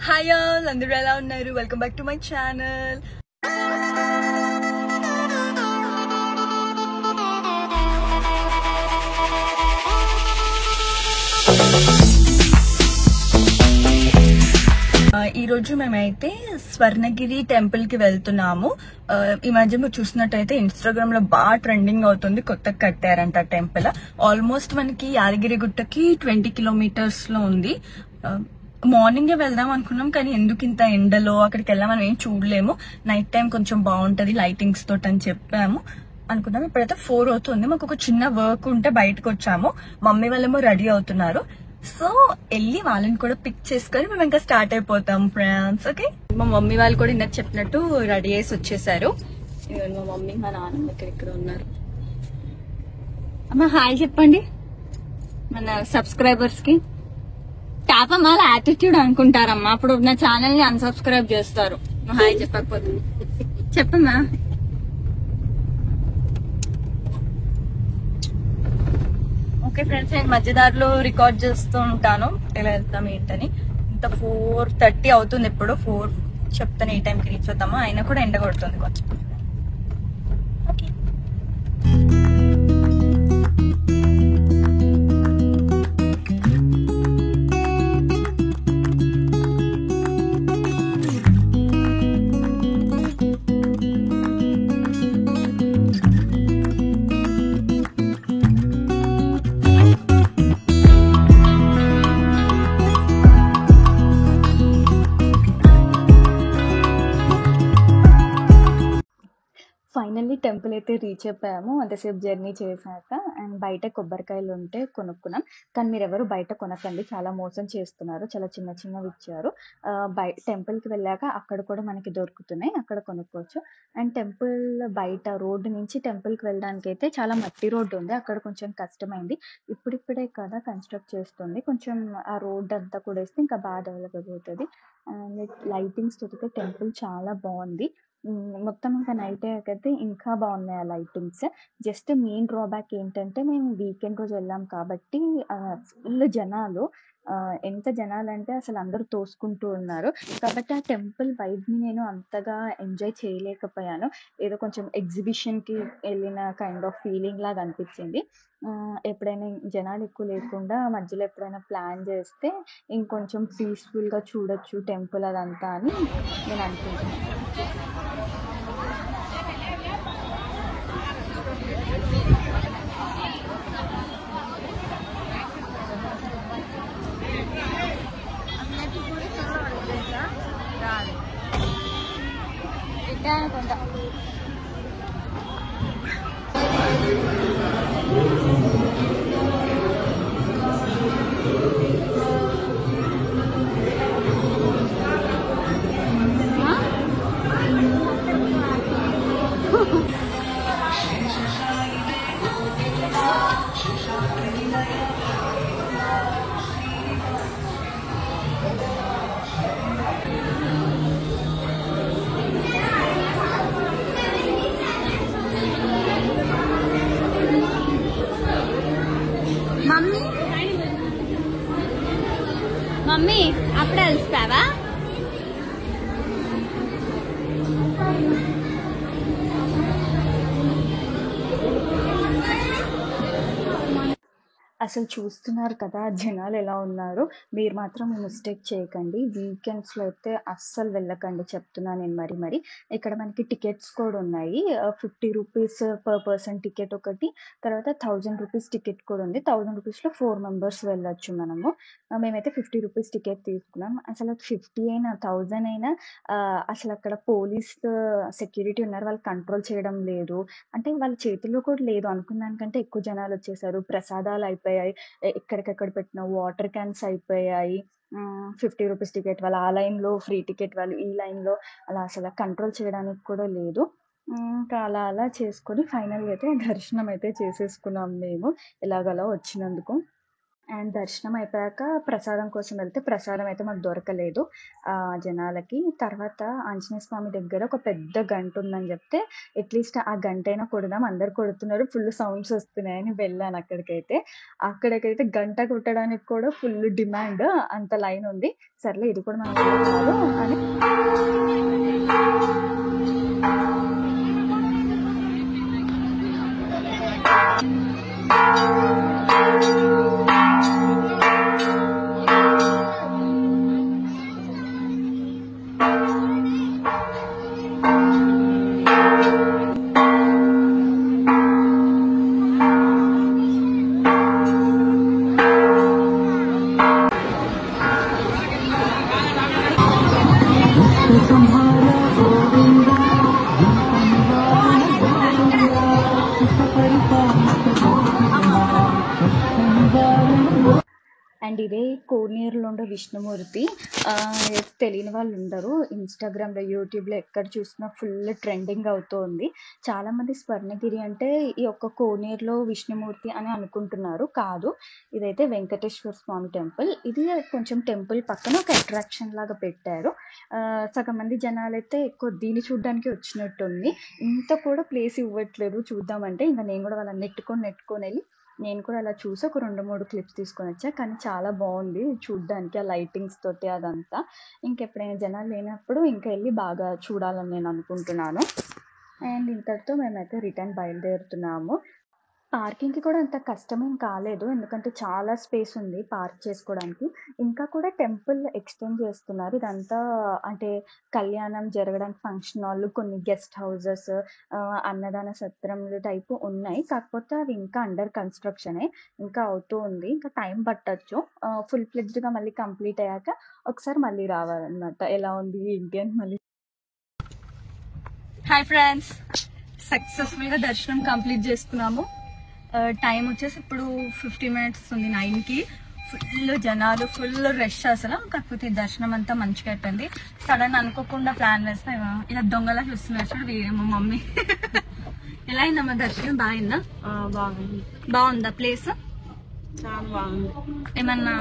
Hi all, అందరూ ఎలా ఉన్నారు? Welcome back to my channel. ఈ రోజు మేమైతే స్వర్ణగిరి టెంపుల్ కి వెళ్తున్నాము. ఈ మధ్య మీరు చూసినట్టయితే ఇన్స్టాగ్రామ్ లో బాగా ట్రెండింగ్ అవుతుంది. కొత్తగా కట్టారంట టెంపుల్. ఆల్మోస్ట్ మనకి యాదగిరి గుట్టకి 20 కిలోమీటర్స్ లో ఉంది. మార్నింగే వెళ్దాం అనుకున్నాం, కానీ ఎందుకు ఇంత ఎండలో అక్కడికి వెళ్ళాం మనం ఏం చూడలేము. నైట్ టైం కొంచెం బాగుంటది లైటింగ్స్ తోటి అని చెప్పాము అనుకున్నాం. ఇప్పుడైతే 4 అవుతుంది. మాకు ఒక చిన్న వర్క్ ఉంటే బయటకు వచ్చాము. మమ్మీ వాళ్ళేమో రెడీ అవుతున్నారు. సో వెళ్ళి వాళ్ళని కూడా పిక్ చేసుకొని మేము ఇంకా స్టార్ట్ అయిపోతాం ఫ్రెండ్స్. ఓకే, మా మమ్మీ వాళ్ళు కూడా ఇందాక చెప్పినట్టు రెడీ చేసి వచ్చేసారు. మా మమ్మీ మా నాన్న ఇక్కడ ఉన్నారు. అమ్మ హాయ్ చెప్పండి మన సబ్స్క్రైబర్స్ కి. టాపమ్మా యాటిట్యూడ్ అనుకుంటారమ్మా, అప్పుడు నా ఛానల్ ని అన్సబ్స్క్రైబ్ చేస్తారు. హాయ్ చెప్పకపోతే. చెప్పమ్మా. ఓకే ఫ్రెండ్స్, నేను మధ్యదారిలో రికార్డ్ చేస్తూ ఉంటాను ఎలా వెళ్తాం ఏంటని. ఇంత 4:30 అవుతుంది. ఇప్పుడు 4 చెప్తాను ఏ టైంకి రీచ్ అవుతామో. అయినా కూడా ఎండ కొడుతుంది కొంచెం. ఓకే, ఫైనల్లీ టెంపుల్ అయితే రీచ్ అయిపోయాము. అంతసేపు జర్నీ చేశాక. అండ్ బయట కొబ్బరికాయలు ఉంటే కొనుక్కున్నాం. కానీ మీరు ఎవరు బయట కొనకండి, చాలా మోసం చేస్తున్నారు. చాలా చిన్న చిన్నవి ఇచ్చారు. టెంపుల్కి వెళ్ళాక అక్కడ కూడా మనకి దొరుకుతున్నాయి, అక్కడ కొనుక్కోవచ్చు. అండ్ టెంపుల్ బయట రోడ్డు నుంచి టెంపుల్కి వెళ్ళడానికి అయితే చాలా మట్టి రోడ్డు ఉంది. అక్కడ కొంచెం కష్టమైంది. ఇప్పుడిప్పుడే కదా కన్స్ట్రక్ట్ చేస్తుంది. కొంచెం ఆ రోడ్డు అంతా కూడా వేస్తే ఇంకా బాగా డెవలప్ అయిపోతుంది. అండ్ లైటింగ్స్ తోటి టెంపుల్ చాలా బాగుంది. మొత్తం ఇంకా నైట్ అయ్యాకైతే ఇంకా బాగున్నాయి ఆ లైటింగ్స్. జస్ట్ మెయిన్ డ్రాబ్యాక్ ఏంటంటే మేము వీకెండ్ రోజు వెళ్ళాం కాబట్టి ఫుల్ జనాలు. ఎంత జనాలు అంటే అసలు అందరూ తోసుకుంటూ ఉన్నారు. కాబట్టి ఆ టెంపుల్ వైబ్ని నేను అంతగా ఎంజాయ్ చేయలేకపోయాను. ఏదో కొంచెం ఎగ్జిబిషన్కి వెళ్ళిన కైండ్ ఆఫ్ ఫీలింగ్ లాగా అనిపించింది. ఎప్పుడైనా జనాలు ఎక్కువ లేకుండా మధ్యలో ఎప్పుడైనా ప్లాన్ చేస్తే ఇంకొంచెం పీస్ఫుల్గా చూడొచ్చు టెంపుల్ అదంతా అని నేను అనుకుంటున్నాను. అనుకుంటా మమ్మీ మమ్మీ అప్పుడే అలసిపోయావా? అసలు చూస్తున్నారు కదా జనాలు ఎలా ఉన్నారు. మీరు మాత్రం మిస్టేక్ చేయకండి. వీకెండ్స్లో అయితే అస్సలు వెళ్ళకండి చెప్తున్నాను నేను. మరి ఇక్కడ మనకి టికెట్స్ కూడా ఉన్నాయి. 50 రూపీస్ పర్ పర్సన్ టికెట్ ఒకటి, తర్వాత 1000 రూపీస్ టికెట్ కూడా ఉంది. 1000 రూపీస్లో 4 మెంబర్స్ వెళ్ళొచ్చు మనము. మేమైతే 50 రూపీస్ టికెట్ తీసుకున్నాం. అసలు 50 అయినా 1000 అయినా అసలు అక్కడ పోలీస్ సెక్యూరిటీ ఉన్నారు, వాళ్ళు కంట్రోల్ చేయడం లేదు. అంటే వాళ్ళ చేతుల్లో కూడా లేదు. అనుకున్న దానికంటే ఎక్కువ జనాలు వచ్చేసారు. ప్రసాదాలు అయిపోయాయి, ఎక్కడికెక్కడ పెట్టిన వాటర్ క్యాన్స్ అయిపోయాయి. 50 రూపీస్ టికెట్ వాళ్ళు ఆ లైన్లో, ఫ్రీ టికెట్ వాళ్ళు ఈ లైన్లో, అలా అసలు కంట్రోల్ చేయడానికి కూడా లేదు. ఇంకా అలా చేసుకొని ఫైనల్గా అయితే దర్శనం అయితే చేసేసుకున్నాం మేము ఎలాగలా వచ్చినందుకు. అండ్ దర్శనం అయిపోయాక ప్రసాదం కోసం వెళ్తే ప్రసాదం అయితే మాకు దొరకలేదు జనాలకి. తర్వాత ఆంజనేయ స్వామి దగ్గర ఒక పెద్ద గంట ఉందని చెప్తే అట్లీస్ట్ ఆ గంటైనా కొడదాం, అందరు కొడుతున్నారు, ఫుల్ సౌండ్స్ వస్తున్నాయని వెళ్ళాను అక్కడికైతే. అక్కడికైతే గంట కొట్టడానికి కూడా ఫుల్ డిమాండ్, అంత లైన్ ఉంది. సర్లే ఇది కూడా మన ఊరు కాదు అని అండ్ ఇదే కోనేరులో ఉండే విష్ణుమూర్తి. తెలియని వాళ్ళు ఉండరు. ఇన్స్టాగ్రామ్లో, యూట్యూబ్లో ఎక్కడ చూసినా ఫుల్ ట్రెండింగ్ అవుతోంది. చాలామంది స్వర్ణగిరి అంటే ఈ ఒక్క కోనేరులో విష్ణుమూర్తి అని అనుకుంటున్నారు. కాదు, ఇదైతే వెంకటేశ్వర స్వామి టెంపుల్. ఇది కొంచెం టెంపుల్ పక్కన ఒక అట్రాక్షన్ లాగా పెట్టారు. సగం మంది జనాలైతే ఎక్కువ దీన్ని చూడడానికి వచ్చినట్టుంది. ఇంత కూడా ప్లేస్ ఇవ్వట్లేదు చూద్దామంటే. ఇంకా నేను కూడా వాళ్ళని నెట్టుకొని వెళ్ళి నేను కూడా అలా చూసి ఒక 2-3 క్లిప్స్ తీసుకొని వచ్చా. కానీ చాలా బాగుంది చూడ్డానికి, ఆ లైటింగ్స్ తోటి అదంతా. ఇంకెప్పుడైనా జనాలు లేనప్పుడు ఇంకా వెళ్ళి బాగా చూడాలని నేను అనుకుంటున్నాను. అండ్ ఇంతటితో మేమైతే రిటర్న్ బయలుదేరుతున్నాము. పార్కింగ్‌కి కూడా అంత కష్టమేం కాలేదు. ఎందుకంటే చాలా స్పేస్ ఉంది పార్క్ చేసుకోవడానికి. ఇంకా కూడా టెంపుల్ ఎక్స్‌టెండ్ చేస్తున్నారు. ఇదంతా అంటే కళ్యాణం జరగడానికి ఫంక్షన్ హాల్లు, కొన్ని గెస్ట్ హౌసెస్, అన్నదాన సత్రంలు టైపు ఉన్నాయి. కాకపోతే అవి ఇంకా అండర్ కన్‌స్ట్రక్షనే. ఇంకా అవుతూ ఉంది. ఇంకా టైం పట్టొచ్చు. ఫుల్ ఫ్లెడ్జ్డ్‌గా మళ్ళీ కంప్లీట్ అయ్యాక ఒకసారి మళ్ళీ రావాలన్నమాట. ఎలా ఉంది ఏంటి అని మళ్ళీ. హాయ్ ఫ్రెండ్స్, సక్సెస్ఫుల్గా దర్శనం కంప్లీట్ చేసుకున్నాము. టైం వచ్చేసి ఇప్పుడు 50 minutes ఉంది 9కి. ఫుల్ జనాలు, ఫుల్ రష్ అసలు. కాకపోతే దర్శనం అంతా మంచిగా అయిపోయింది. సడన్ అనుకోకుండా ప్లాన్ వేస్తే ఇలా దొంగలా చూస్తున్నారు చూడు వీరే మా మమ్మీ. ఎలా అయిందమ్మా దర్శనం? బాగుందా? బాగుందా ప్లేస్? చాలా బాగుంది. ఏమన్నా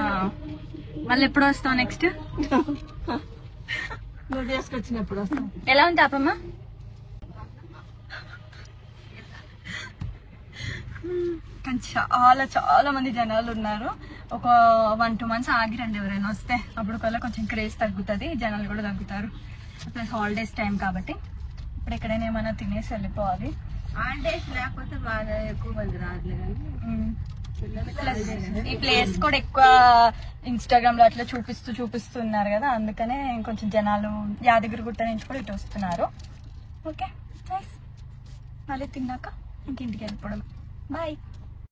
మళ్ళీ ఎప్పుడు వస్తావు నెక్స్ట్? నువ్వు చేసుకొచ్చినప్పుడు వస్తాం. ఎలా ఉంది ఆపమ్మ? కానీ చాలా చాలా మంది జనాలు ఉన్నారు. ఒక 1-2 months ఆగిరండి ఎవరైనా వస్తే. అప్పుడు కల్లా కొంచెం క్రేజ్ తగ్గుతుంది, జనాలు కూడా తగ్గుతారు. ప్లస్ హాలిడేస్ టైం కాబట్టి ఇప్పుడు ఎక్కడైనా ఏమైనా తినేసి వెళ్ళిపోవాలి. హాలిడేస్ లేకపోతే బాగా ఎక్కువ మంది రావట్లేదు. ప్లస్ ఈ ప్లేస్ కూడా ఎక్కువ ఇన్స్టాగ్రామ్ లో అట్లా చూపిస్తున్నారు కదా, అందుకనే కొంచెం జనాలు యాదగిరిగుట్ట నుంచి కూడా ఇటు వస్తున్నారు. ఓకే, మళ్ళీ తిన్నాక ఇంకింటికి వెళ్ళిపోవడం. బాయ్.